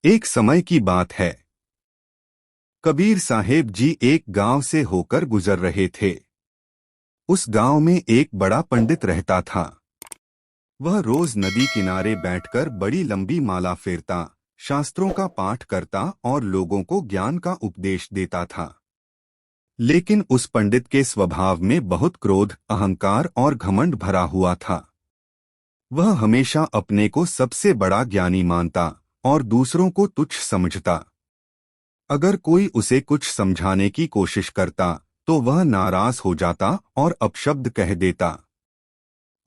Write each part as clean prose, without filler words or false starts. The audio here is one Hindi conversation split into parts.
एक समय की बात है। कबीर साहेब जी एक गांव से होकर गुजर रहे थे। उस गांव में एक बड़ा पंडित रहता था। वह रोज नदी किनारे बैठकर बड़ी लंबी माला फेरता, शास्त्रों का पाठ करता और लोगों को ज्ञान का उपदेश देता था। लेकिन उस पंडित के स्वभाव में बहुत क्रोध, अहंकार और घमंड भरा हुआ था। वह हमेशा अपने को सबसे बड़ा ज्ञानी मानता और दूसरों को तुच्छ समझता। अगर कोई उसे कुछ समझाने की कोशिश करता तो वह नाराज हो जाता और अपशब्द कह देता।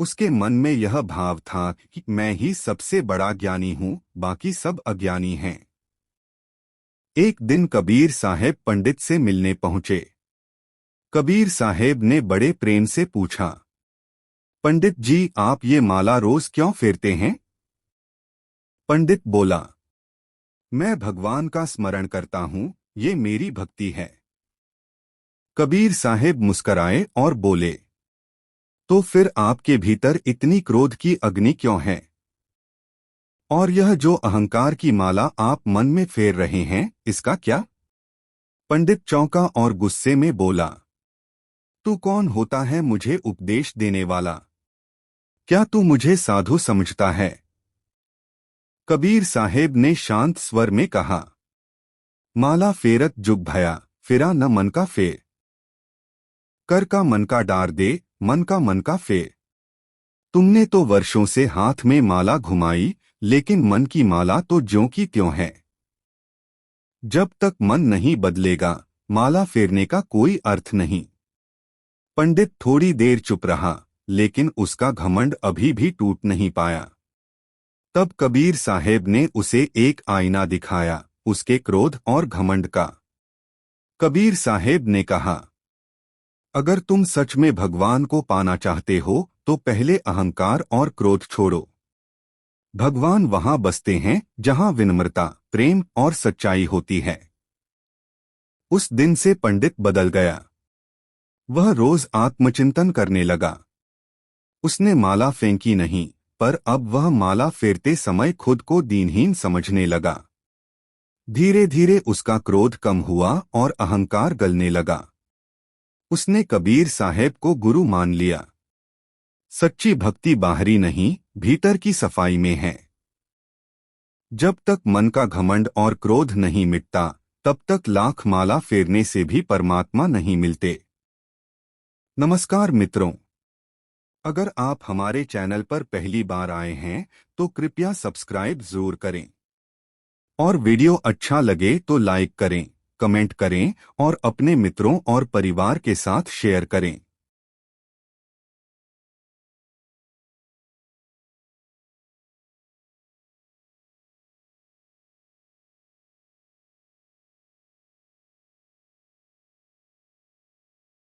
उसके मन में यह भाव था कि मैं ही सबसे बड़ा ज्ञानी हूँ, बाकी सब अज्ञानी हैं। एक दिन कबीर साहेब पंडित से मिलने पहुंचे। कबीर साहेब ने बड़े प्रेम से पूछा, पंडित जी, आप ये माला रोज क्यों फेरते हैं? पंडित बोला, मैं भगवान का स्मरण करता हूँ, ये मेरी भक्ति है। कबीर साहेब मुस्कराए और बोले, तो फिर आपके भीतर इतनी क्रोध की अग्नि क्यों है? और यह जो अहंकार की माला आप मन में फेर रहे हैं, इसका क्या? पंडित चौंका और गुस्से में बोला, तू कौन होता है मुझे उपदेश देने वाला? क्या तू मुझे साधु समझता है? कबीर साहेब ने शांत स्वर में कहा, माला फेरत जुग भया, फिरा न मन का फेर। कर का मन का डार दे, मन का फेर। तुमने तो वर्षों से हाथ में माला घुमाई, लेकिन मन की माला तो ज्यों की त्यों है। जब तक मन नहीं बदलेगा, माला फेरने का कोई अर्थ नहीं। पंडित थोड़ी देर चुप रहा, लेकिन उसका घमंड अभी भी टूट नहीं पाया। तब कबीर साहेब ने उसे एक आईना दिखाया, उसके क्रोध और घमंड का। कबीर साहेब ने कहा, अगर तुम सच में भगवान को पाना चाहते हो तो पहले अहंकार और क्रोध छोड़ो। भगवान वहां बसते हैं जहां विनम्रता, प्रेम और सच्चाई होती है। उस दिन से पंडित बदल गया। वह रोज आत्मचिंतन करने लगा। उसने माला फेंकी नहीं, पर अब वह माला फेरते समय खुद को दीनहीन समझने लगा। धीरे धीरे उसका क्रोध कम हुआ और अहंकार गलने लगा। उसने कबीर साहेब को गुरु मान लिया। सच्ची भक्ति बाहरी नहीं, भीतर की सफाई में है। जब तक मन का घमंड और क्रोध नहीं मिटता, तब तक लाख माला फेरने से भी परमात्मा नहीं मिलते। नमस्कार मित्रों, अगर आप हमारे चैनल पर पहली बार आए हैं तो कृपया सब्सक्राइब जरूर करें और वीडियो अच्छा लगे तो लाइक करें, कमेंट करें और अपने मित्रों और परिवार के साथ शेयर करें।